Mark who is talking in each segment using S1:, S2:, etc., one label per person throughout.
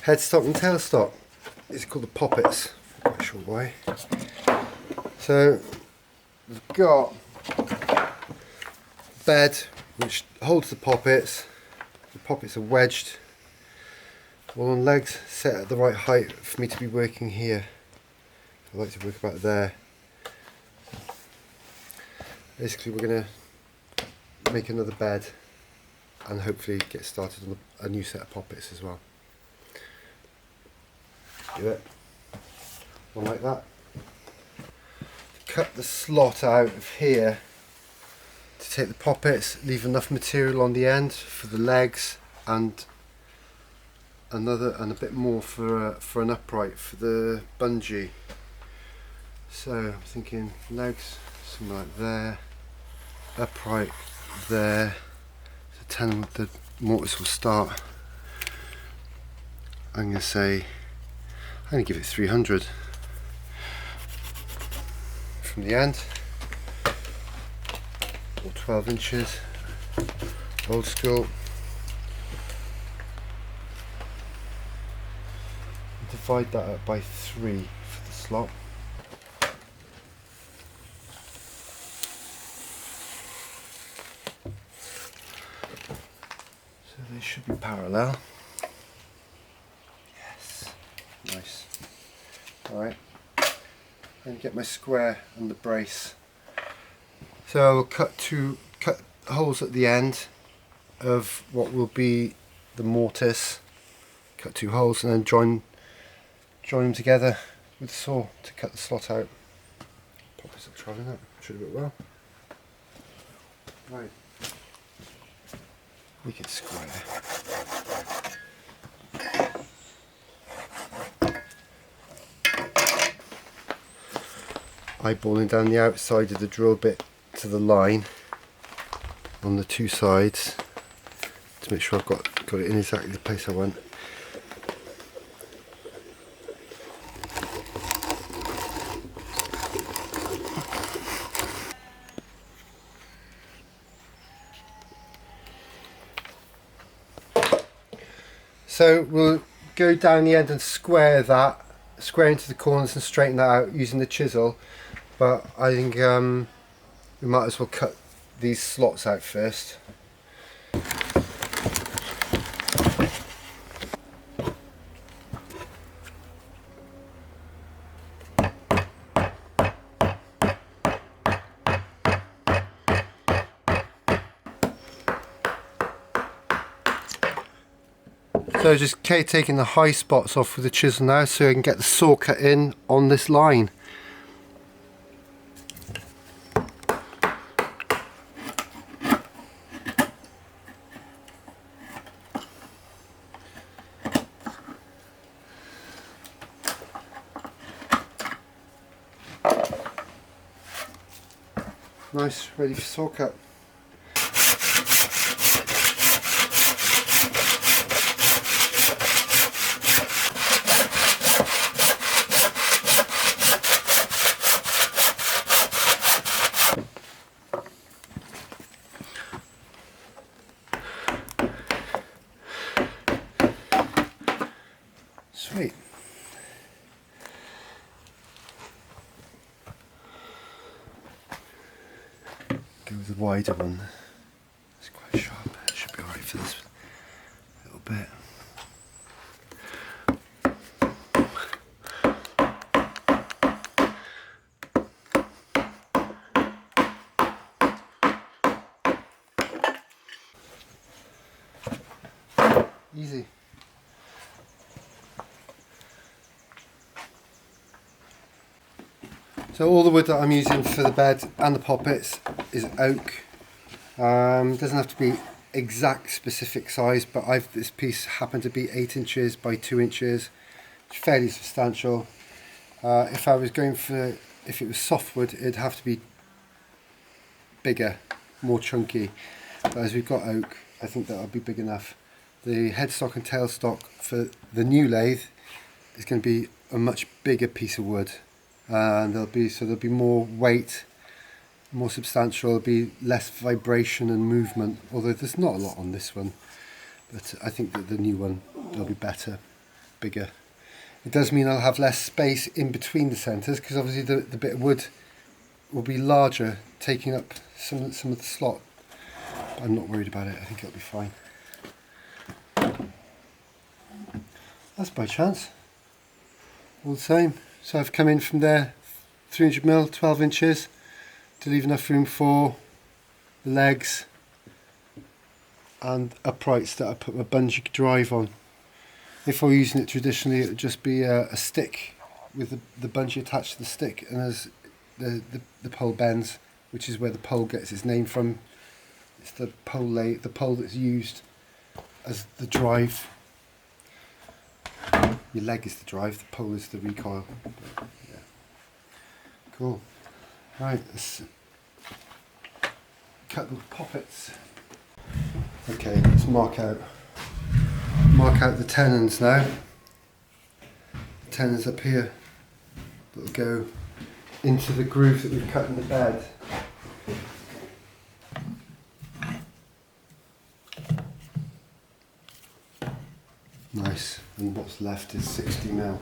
S1: headstock and tailstock. It's called the poppets. I'm not sure why. So we've got a bed which holds the poppets. The poppets are wedged. All on legs set at the right height for me to be working here. I like to work about there. Basically, we're going to make another bed and hopefully get started on a new set of poppets as well. Do it. One like that. Cut the slot out of here to take the poppets, leave enough material on the end for the legs and a bit more for an upright for the bungee. So I'm thinking legs something like there, upright there. So 10 the mortise will start. I'm going to say I'm going to give it 300 from the end, or 12 inches, old school. Divide that up by 3 for the slot. So they should be parallel. Yes, nice. Alright, and get my square and the brace. So I'll cut holes at the end of what will be the mortise. Cut 2 holes and then join them together with the saw to cut the slot out. Poppets are travelling up, should have it well. Right, make it square. Eyeballing down the outside of the drill bit to the line on the 2 sides to make sure I've got it in exactly the place I want. So we'll go down the end and square into the corners and straighten that out using the chisel, but I think we might as well cut these slots out first. So just taking the high spots off with the chisel now so I can get the saw cut in on this line. Nice, ready for saw cut. Sweet. Go with the wider one. It's quite sharp. It should be alright for this little bit. Easy. So all the wood that I'm using for the bed and the poppets is oak. Doesn't have to be exact specific size, but this piece happened to be 8 inches by 2 inches, fairly substantial. If it was softwood, it'd have to be bigger, more chunky. But as we've got oak, I think that'll be big enough. The headstock and tailstock for the new lathe is going to be a much bigger piece of wood. And there'll be more weight, more substantial, there'll be less vibration and movement, although there's not a lot on this one, but I think that the new one will be better. bigger. It does mean I'll have less space in between the centres, because obviously the bit of wood will be larger, taking up some of the slot. But I'm not worried about it, I think it'll be fine. That's by chance. All the same. So I've come in from there, 300mm, 12 inches, to leave enough room for the legs and uprights that I put my bungee drive on. If I were using it traditionally, it would just be a stick with the bungee attached to the stick, and as the pole bends, which is where the pole gets its name from. It's the pole that's used as the drive. Your leg is the drive, the pole is the recoil. But, yeah. Cool. Right, let's cut the poppets. Okay, let's mark out the tenons now. Tenons up here that will go into the groove that we've cut in the bed. Nice, and what's left is 60mm.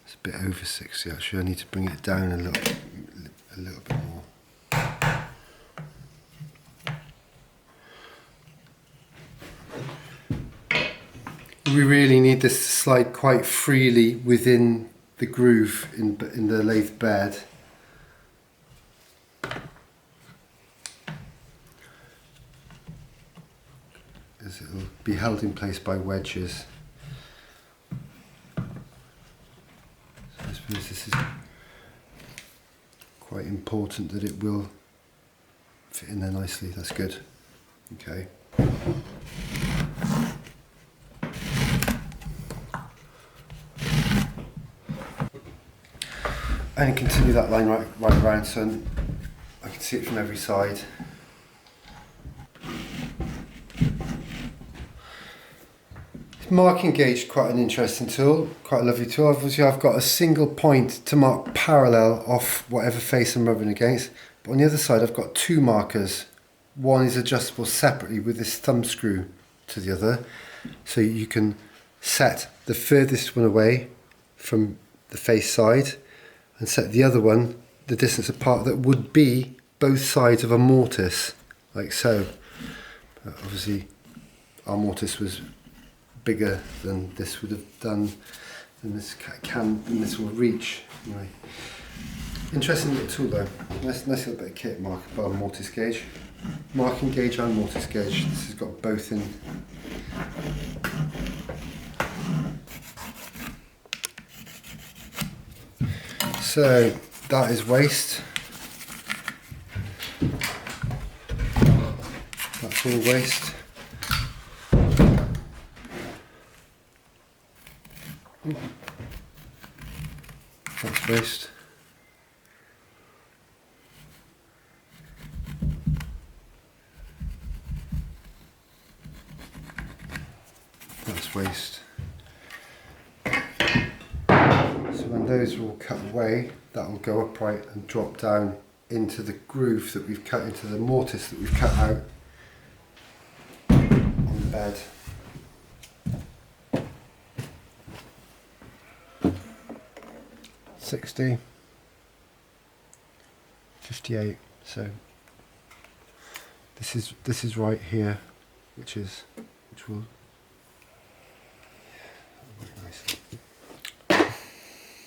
S1: It's a bit over 60 actually, I need to bring it down a little bit more. We really need this to slide quite freely within the groove in the lathe bed. As it will be held in place by wedges. So I suppose this is quite important that it will fit in there nicely. That's good. Okay. And continue that line right around so I can see it from every side. Marking gauge, quite an interesting tool, quite a lovely tool. Obviously I've got a single point to mark parallel off whatever face I'm rubbing against, but on the other side I've got two markers. One is adjustable separately with this thumb screw to the other, so you can set the furthest one away from the face side and set the other one the distance apart that would be both sides of a mortise, like so. But obviously our mortise was bigger than this would have done, than this will reach. Anyway, interesting little tool though. Nice little bit of kit marked by a mortise gauge, marking gauge and mortise gauge. This has got both in. So that is waste. That's all waste. That's waste. That's waste. So when those are all cut away, that will go upright and drop down into the groove that we've cut, into the mortise that we've cut out on the bed. $60, $58. So this is right here, which will work nicely.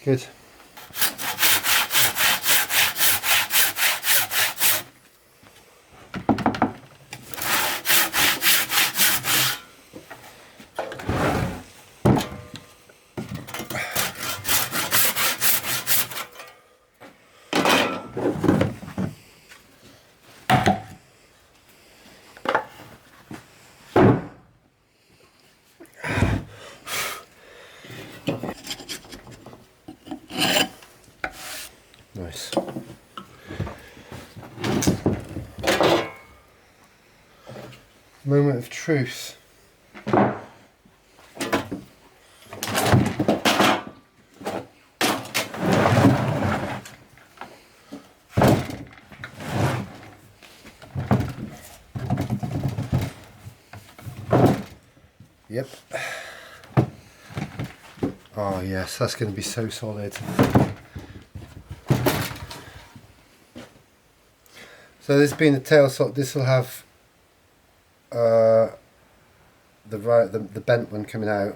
S1: Good. Nice. Moment of truth. Yep. Oh yes, that's going to be so solid. So this being the tailstock, this will have the bent one coming out.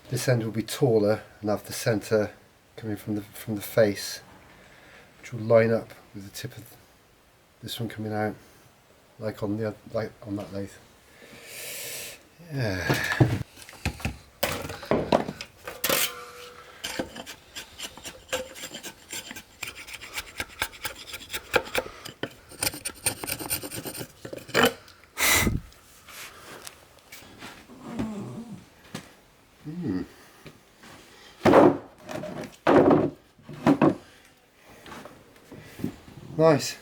S1: This end will be taller and have the centre coming from the face, which will line up with the tip of this one coming out, like on that lathe. Yeah. Nice.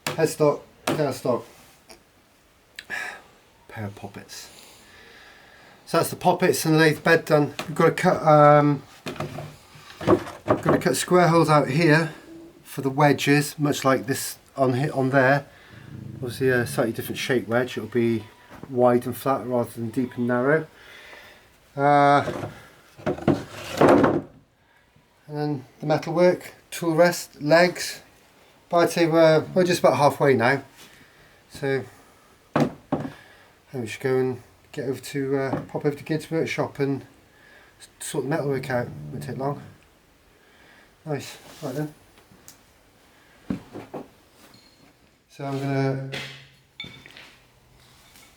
S1: Headstock, tailstock, pair of poppets. So that's the poppets and lathe bed done. We've got to cut square holes out here for the wedges, much like this on there. Obviously a slightly different shape wedge. It'll be wide and flat rather than deep and narrow. And then the metalwork, tool rest, legs. But I'd say we're just about halfway now. So I think we should go and get over to pop over to Gid's workshop and sort the metalwork out. Won't take long. Nice. Right then. So I'm going to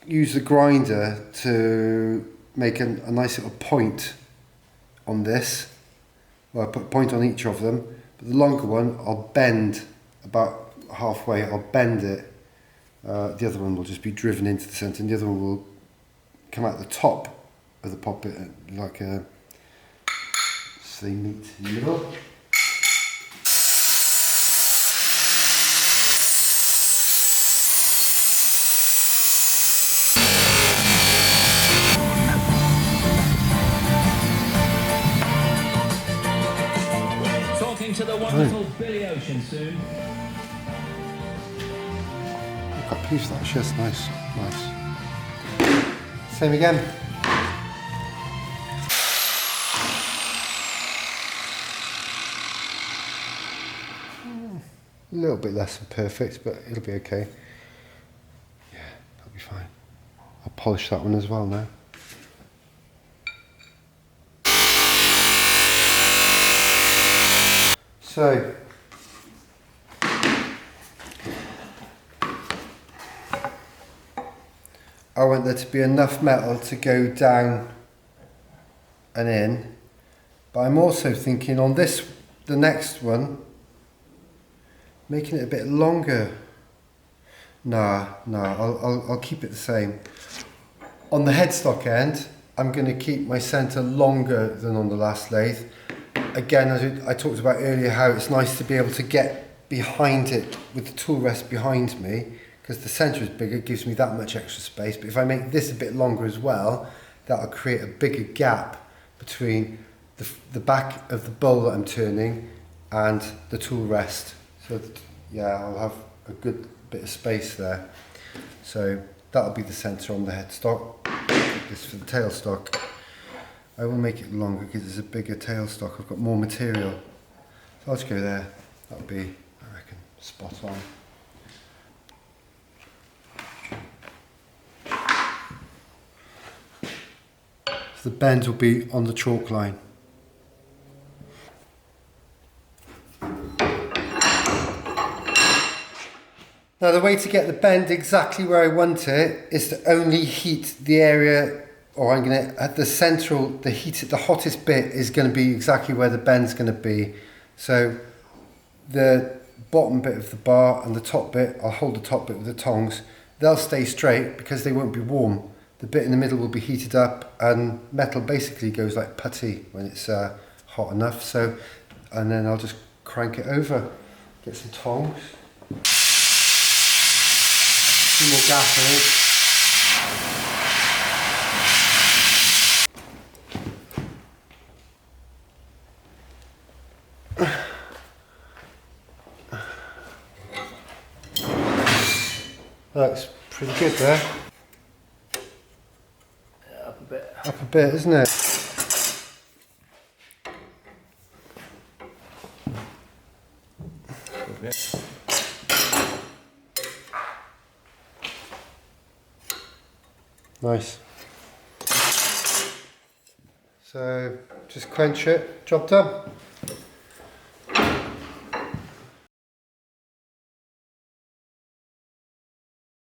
S1: use the grinder to make a nice little point on this. Well, I put a point on each of them, but the longer one I'll bend about halfway. I'll bend it. The other one will just be driven into the centre, and the other one will come out the top of the poppet like a, so they meet in the middle.
S2: To the wonderful Billy Ocean soon.
S1: I've got a piece of that, just nice, nice. Same again. A little bit less than perfect, but it'll be okay. Yeah, that'll be fine. I'll polish that one as well now. So, I want there to be enough metal to go down and in, but I'm also thinking on this, the next one, making it a bit longer. Nah, I'll keep it the same. On the headstock end, I'm going to keep my centre longer than on the last lathe. Again, as I talked about earlier, how it's nice to be able to get behind it with the tool rest behind me, because the centre is bigger, it gives me that much extra space. But if I make this a bit longer as well, that'll create a bigger gap between the back of the bowl that I'm turning and the tool rest. So that, yeah, I'll have a good bit of space there. So that'll be the centre on the headstock. This for the tailstock. I will make it longer because it's a bigger tailstock. I've got more material. So I'll just go there. That'll be, I reckon, spot on. So the bend will be on the chalk line. Now the way to get the bend exactly where I want it is to only heat the area, or I'm going to, at the central, the hottest bit is going to be exactly where the bend's going to be. So the bottom bit of the bar and the top bit, I'll hold the top bit with the tongs. They'll stay straight because they won't be warm. The bit in the middle will be heated up, and metal basically goes like putty when it's hot enough. So, and then I'll just crank it over, get some tongs. Some more gas in it. Looks pretty good there. up a bit, isn't it? Nice. So just quench it, job done.